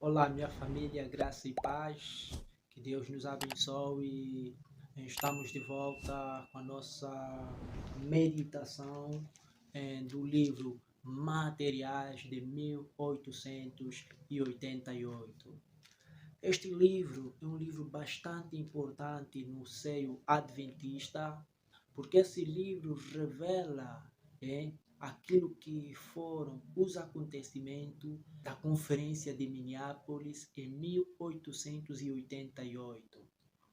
Olá, minha família, graça e paz. Que Deus nos abençoe. Estamos de volta com a nossa meditação do livro Materiais de 1888. Este livro é um livro bastante importante no seio adventista, porque esse livro revela aquilo que foram os acontecimentos da Conferência de Minneapolis em 1888.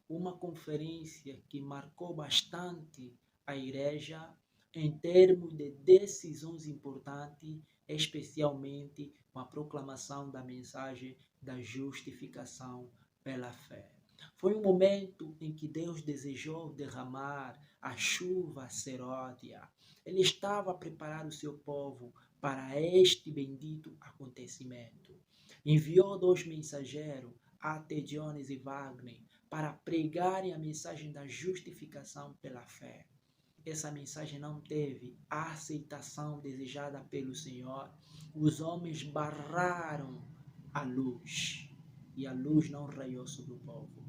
Uma conferência que marcou bastante a igreja em termos de decisões importantes, especialmente com a proclamação da mensagem da justificação pela fé. Foi um momento em que Deus desejou derramar a chuva seródia. Ele estava a preparar o seu povo para este bendito acontecimento. Enviou 2 mensageiros, até Jones e Wagner, para pregarem a mensagem da justificação pela fé. Essa mensagem não teve a aceitação desejada pelo Senhor. Os homens barraram a luz e a luz não raiou sobre o povo.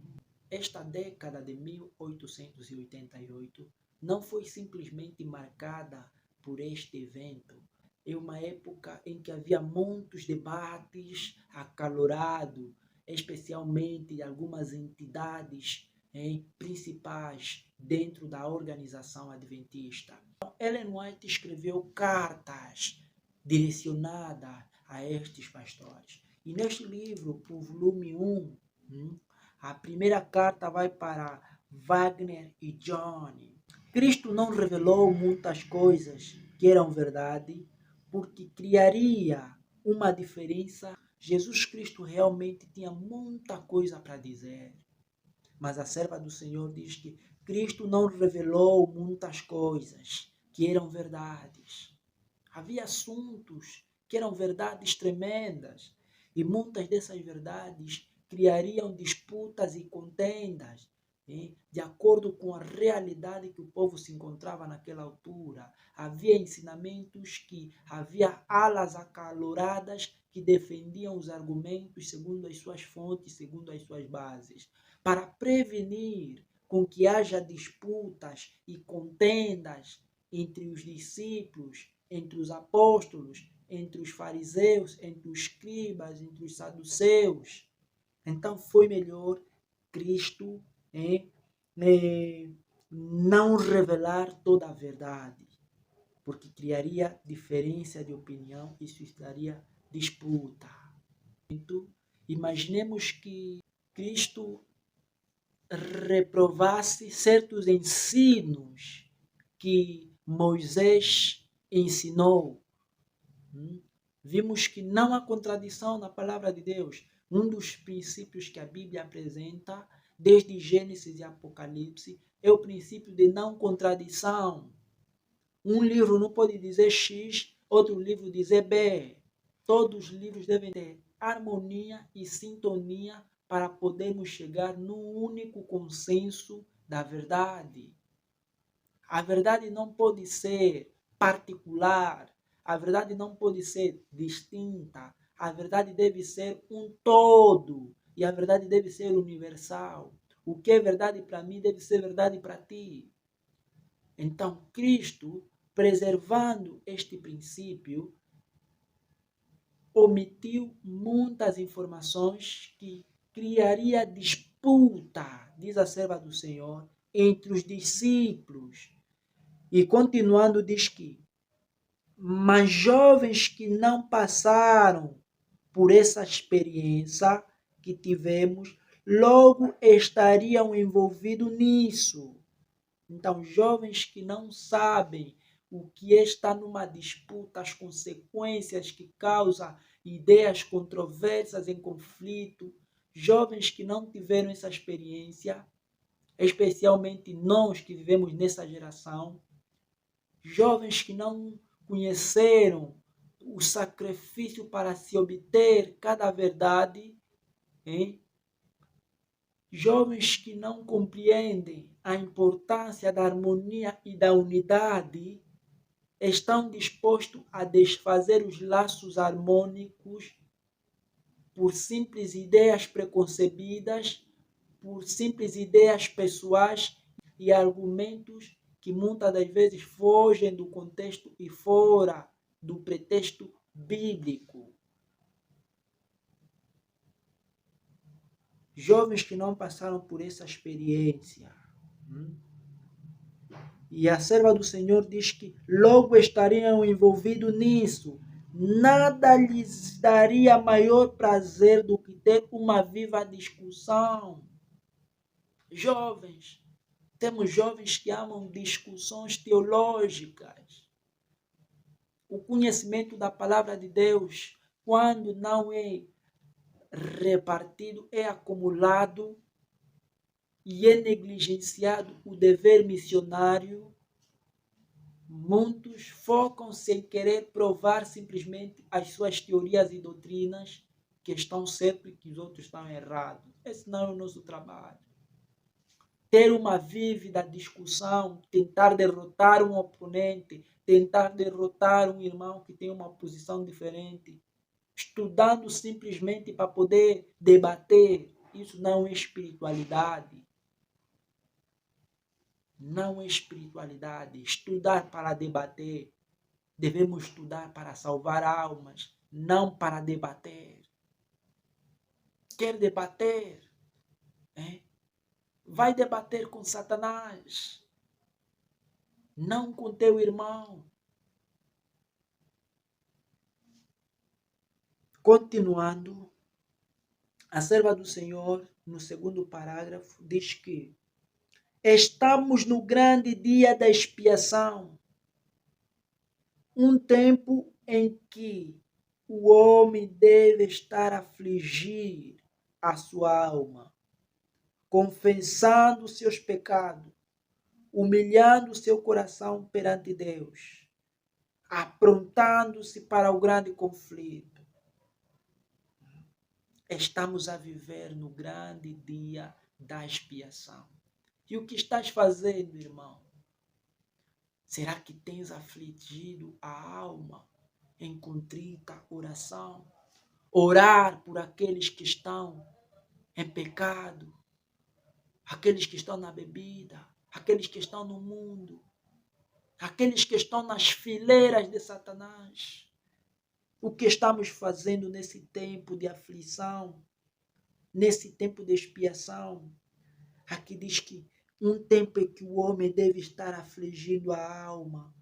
Esta década de 1888 não foi simplesmente marcada por este evento. É uma época em que havia muitos debates acalorados, especialmente de algumas entidades principais dentro da organização adventista. Ellen White escreveu cartas direcionadas a estes pastores. E neste livro, o volume 1, a primeira carta vai para Wagner e Johnny. Cristo não revelou muitas coisas que eram verdade, porque criaria uma diferença. Jesus Cristo realmente tinha muita coisa para dizer. Mas a serva do Senhor diz que Cristo não revelou muitas coisas que eram verdades. Havia assuntos que eram verdades tremendas. E muitas dessas verdades criariam disputas e contendas, de acordo com a realidade que o povo se encontrava naquela altura. Havia ensinamentos que havia alas acaloradas que defendiam os argumentos segundo as suas fontes, segundo as suas bases. Para prevenir com que haja disputas e contendas entre os discípulos, entre os apóstolos, entre os fariseus, entre os escribas, entre os saduceus. Então foi melhor Cristo não revelar toda a verdade, porque criaria diferença de opinião e suscitaria disputa. Então, imaginemos que Cristo reprovasse certos ensinos que Moisés ensinou. Vimos que não há contradição na palavra de Deus. Um dos princípios que a Bíblia apresenta, desde Gênesis e Apocalipse, é o princípio de não contradição. Um livro não pode dizer X, outro livro dizer B. Todos os livros devem ter harmonia e sintonia para podermos chegar num único consenso da verdade. A verdade não pode ser particular, a verdade não pode ser distinta, a verdade deve ser um todo e a verdade deve ser universal. O que é verdade para mim deve ser verdade para ti. Então, Cristo, preservando este princípio, omitiu muitas informações que criaria disputa, diz a serva do Senhor, entre os discípulos. E continuando diz que, mas jovens que não passaram por essa experiência que tivemos, logo estariam envolvidos nisso. Então, jovens que não sabem o que está numa disputa, as consequências que causa ideias controversas em conflito, jovens que não tiveram essa experiência, especialmente nós que vivemos nessa geração, jovens que não conheceram o sacrifício para se obter cada verdade, jovens que não compreendem a importância da harmonia e da unidade, estão dispostos a desfazer os laços harmônicos por simples ideias preconcebidas, por simples ideias pessoais e argumentos que muitas das vezes fogem do contexto e fora do pretexto bíblico. Jovens que não passaram por essa experiência. E a serva do Senhor diz que logo estariam envolvidos nisso. Nada lhes daria maior prazer do que ter uma viva discussão. Jovens, temos jovens que amam discussões teológicas. O conhecimento da palavra de Deus, quando não é repartido, é acumulado e é negligenciado o dever missionário. Muitos focam-se em querer provar simplesmente as suas teorias e doutrinas que estão certas e que os outros estão errados. Esse não é o nosso trabalho. Ter uma vívida discussão, tentar derrotar um oponente, tentar derrotar um irmão que tem uma posição diferente, estudando simplesmente para poder debater, isso não é espiritualidade. Não é espiritualidade. Estudar para debater. Devemos estudar para salvar almas, não para debater. Quer debater? Vai debater com Satanás, não com teu irmão. Continuando, a serva do Senhor, no segundo parágrafo, diz que estamos no grande dia da expiação, um tempo em que o homem deve estar a afligir a sua alma, confessando seus pecados, humilhando seu coração perante Deus, aprontando-se para o grande conflito. Estamos a viver no grande dia da expiação. E o que estás fazendo, irmão? Será que tens afligido a alma em contrita oração? Orar por aqueles que estão em pecado, aqueles que estão na bebida, aqueles que estão no mundo, aqueles que estão nas fileiras de Satanás. O que estamos fazendo nesse tempo de aflição, nesse tempo de expiação? Aqui diz que um tempo em que o homem deve estar afligindo a alma.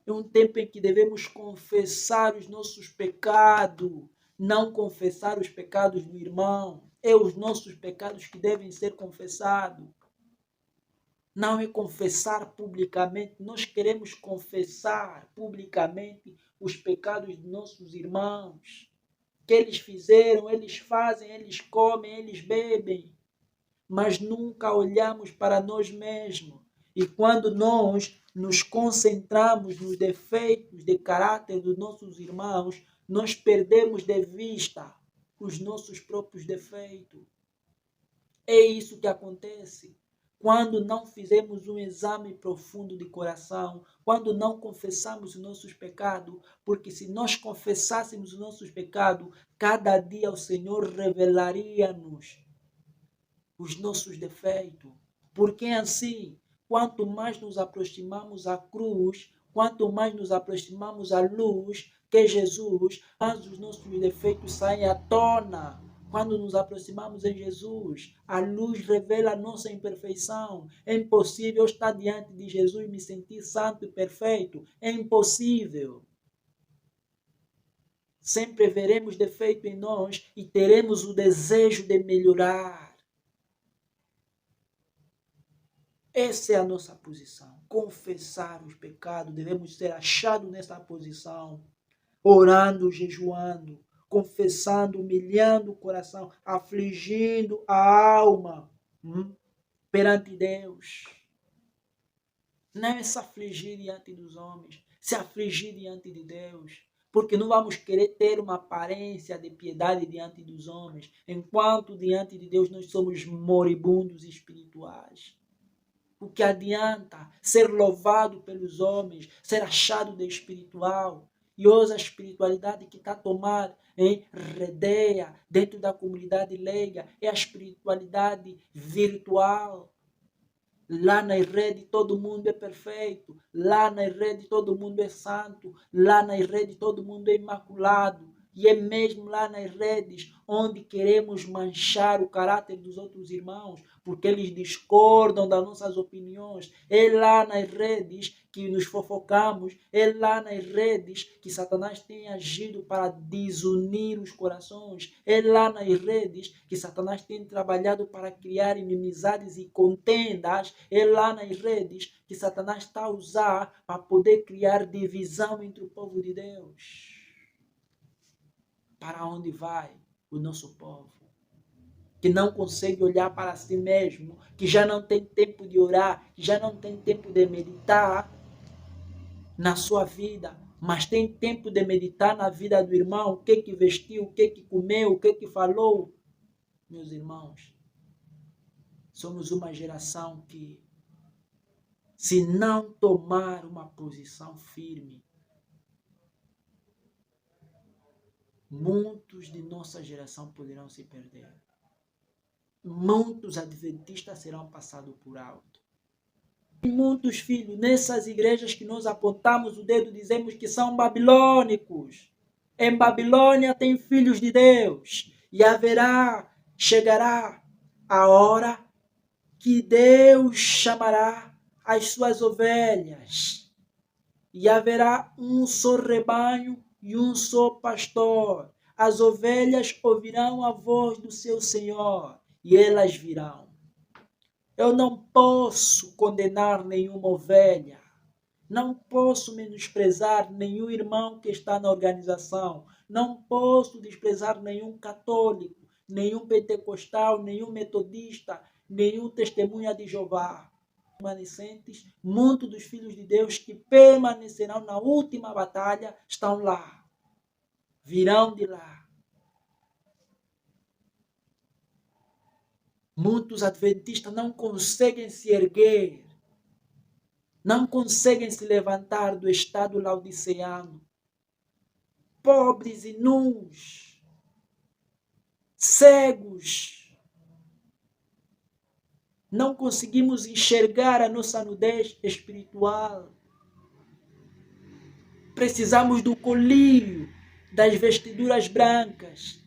É um tempo em que devemos confessar os nossos pecados, não confessar os pecados do irmão. É os nossos pecados que devem ser confessados. Não é confessar publicamente. Nós queremos confessar publicamente os pecados de nossos irmãos. Que eles fizeram, eles fazem, eles comem, eles bebem. Mas nunca olhamos para nós mesmos. E quando nós nos concentramos nos defeitos de caráter dos nossos irmãos, nós perdemos de vista os nossos próprios defeitos. É isso que acontece quando não fizemos um exame profundo de coração, quando não confessamos os nossos pecados, porque se nós confessássemos os nossos pecados, cada dia o Senhor revelaria-nos os nossos defeitos. Porque assim, quanto mais nos aproximamos à cruz, quanto mais nos aproximamos à luz, que é Jesus, mais os nossos defeitos saem à tona. Quando nos aproximamos em Jesus, a luz revela a nossa imperfeição. É impossível estar diante de Jesus e me sentir santo e perfeito. É impossível. Sempre veremos defeito em nós e teremos o desejo de melhorar. Essa é a nossa posição. Confessar os pecados. Devemos ser achados nessa posição. Orando, jejuando, confessando, humilhando o coração, afligindo a alma perante Deus. Não é se afligir diante dos homens, se afligir diante de Deus. Porque não vamos querer ter uma aparência de piedade diante dos homens, enquanto diante de Deus nós somos moribundos espirituais. O que adianta ser louvado pelos homens, ser achado de espiritual, religiosa, a espiritualidade que está a tomar redeia dentro da comunidade leiga, é a espiritualidade virtual. Lá na rede todo mundo é perfeito, lá na rede todo mundo é santo, lá na rede todo mundo é imaculado. E é mesmo lá nas redes onde queremos manchar o caráter dos outros irmãos, porque eles discordam das nossas opiniões. É lá nas redes que nos fofocamos, é lá nas redes que Satanás tem agido para desunir os corações, é lá nas redes que Satanás tem trabalhado para criar inimizades e contendas, é lá nas redes que Satanás está a usar para poder criar divisão entre o povo de Deus. Para onde vai o nosso povo? Que não consegue olhar para si mesmo, que já não tem tempo de orar, que já não tem tempo de meditar na sua vida, mas tem tempo de meditar na vida do irmão, o que vestiu, o que comeu, o que falou. Meus irmãos, somos uma geração que, se não tomar uma posição firme, muitos de nossa geração poderão se perder. Muitos adventistas serão passados por alto. E muitos filhos, nessas igrejas que nós apontamos o dedo, dizemos que são babilônicos. Em Babilônia tem filhos de Deus. E chegará a hora que Deus chamará as suas ovelhas. E haverá um só rebanho e um só pastor. As ovelhas ouvirão a voz do seu Senhor e elas virão. Eu não posso condenar nenhuma ovelha. Não posso menosprezar nenhum irmão que está na organização. Não posso desprezar nenhum católico, nenhum pentecostal, nenhum metodista, nenhum testemunha de Jeová. Remanescentes, muitos dos filhos de Deus que permanecerão na última batalha estão lá. Virão de lá. Muitos adventistas não conseguem se erguer, não conseguem se levantar do estado laodiceano. Pobres e nus, cegos. Não conseguimos enxergar a nossa nudez espiritual. Precisamos do colírio, das vestiduras brancas,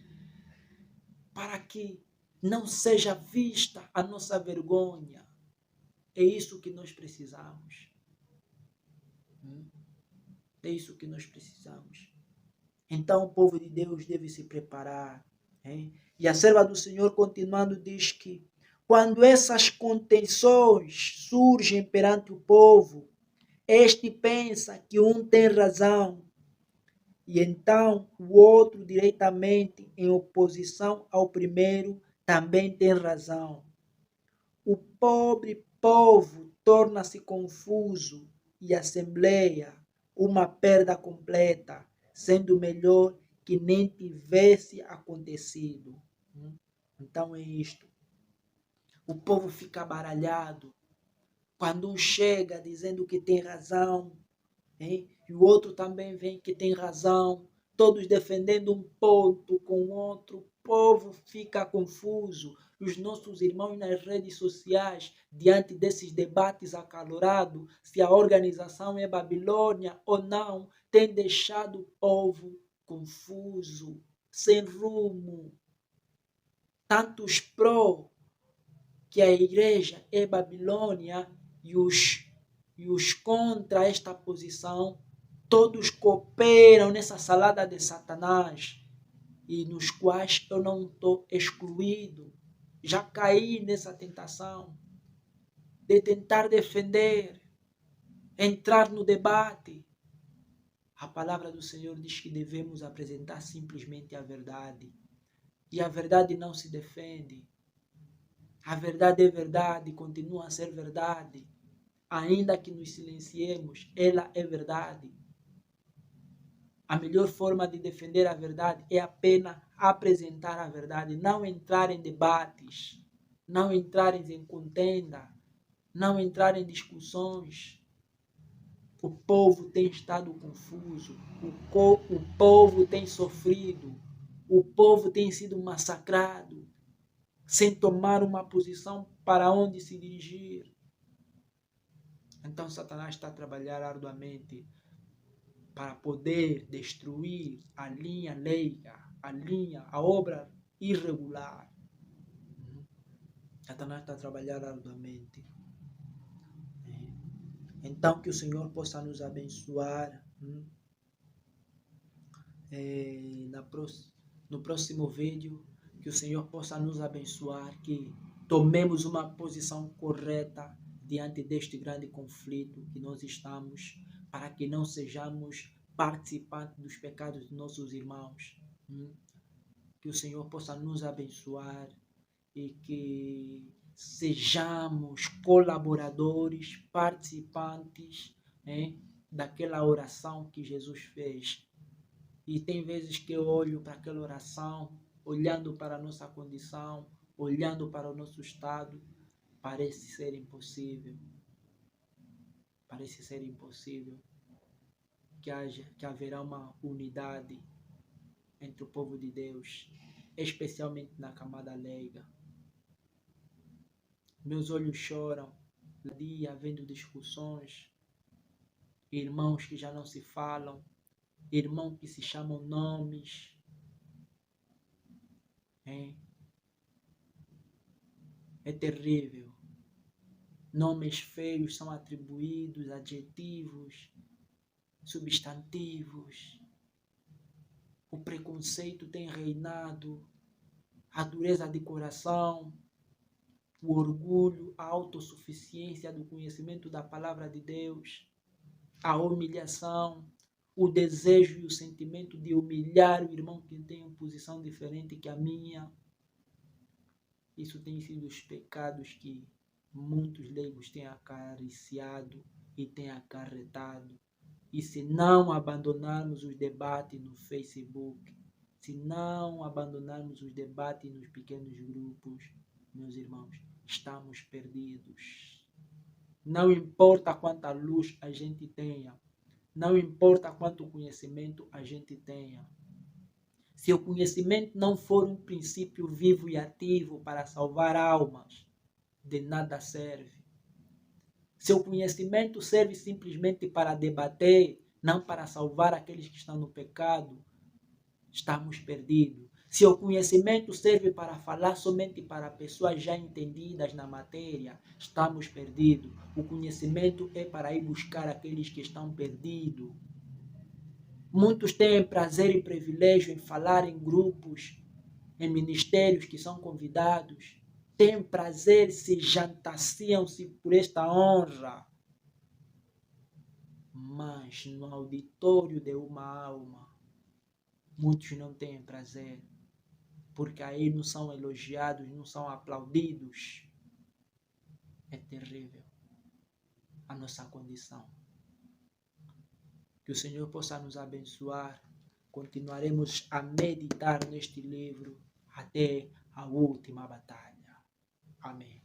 para que não seja vista a nossa vergonha. É isso que nós precisamos. É isso que nós precisamos. Então o povo de Deus deve se preparar. Hein? E a serva do Senhor, continuando, diz que quando essas contenções surgem perante o povo, este pensa que um tem razão, e então o outro, diretamente em oposição ao primeiro, também tem razão. O pobre povo torna-se confuso e a assembleia uma perda completa, sendo melhor que nem tivesse acontecido. Então é isto. O povo fica baralhado. Quando um chega dizendo que tem razão, hein? E o outro também vem que tem razão, todos defendendo um ponto com o outro, o povo fica confuso. Os nossos irmãos nas redes sociais, diante desses debates acalorados, se a organização é Babilônia ou não, tem deixado o povo confuso, sem rumo. Tantos pró que a igreja é Babilônia e os contra esta posição, todos cooperam nessa salada de Satanás, e nos quais eu não estou excluído. Já caí nessa tentação de tentar defender, entrar no debate. A palavra do Senhor diz que devemos apresentar simplesmente a verdade. E a verdade não se defende. A verdade é verdade, continua a ser verdade. Ainda que nos silenciemos, ela é verdade. A melhor forma de defender a verdade é apenas apresentar a verdade, não entrar em debates, não entrar em contenda, não entrar em discussões. O povo tem estado confuso, o povo tem sofrido, o povo tem sido massacrado, sem tomar uma posição para onde se dirigir. Então Satanás está a trabalhar arduamente para poder destruir a linha leiga, a obra irregular. Satanás está a trabalhar arduamente. Então que o Senhor possa nos abençoar. No próximo vídeo, que o Senhor possa nos abençoar, que tomemos uma posição correta diante deste grande conflito que nós estamos, para que não sejamos participantes dos pecados de nossos irmãos. Que o Senhor possa nos abençoar e que sejamos colaboradores, participantes daquela oração que Jesus fez. E tem vezes que eu olho para aquela oração, olhando para a nossa condição, olhando para o nosso estado, parece ser impossível. Parece ser impossível que haverá uma unidade entre o povo de Deus, especialmente na camada leiga. Meus olhos choram, dia havendo discussões, irmãos que já não se falam, irmãos que se chamam nomes. É terrível. Nomes feios são atribuídos, adjetivos, substantivos. O preconceito tem reinado, a dureza de coração, o orgulho, a autossuficiência do conhecimento da palavra de Deus, a humilhação, o desejo e o sentimento de humilhar o irmão que tem uma posição diferente que a minha. Isso tem sido os pecados que muitos leigos têm acariciado e têm acarretado. E se não abandonarmos os debates no Facebook, se não abandonarmos os debates nos pequenos grupos, meus irmãos, estamos perdidos. Não importa quanta luz a gente tenha, não importa quanto conhecimento a gente tenha. Se o conhecimento não for um princípio vivo e ativo para salvar almas, de nada serve. Se o conhecimento serve simplesmente para debater, não para salvar aqueles que estão no pecado, estamos perdidos. Se o conhecimento serve para falar somente para pessoas já entendidas na matéria, estamos perdidos. O conhecimento é para ir buscar aqueles que estão perdidos. Muitos têm prazer e privilégio em falar em grupos, em ministérios que são convidados. Têm prazer, se jantaciam-se por esta honra. Mas no auditório de uma alma, muitos não têm prazer, porque aí não são elogiados, não são aplaudidos. É terrível a nossa condição. Que o Senhor possa nos abençoar. Continuaremos a meditar neste livro até a última batalha. Amém.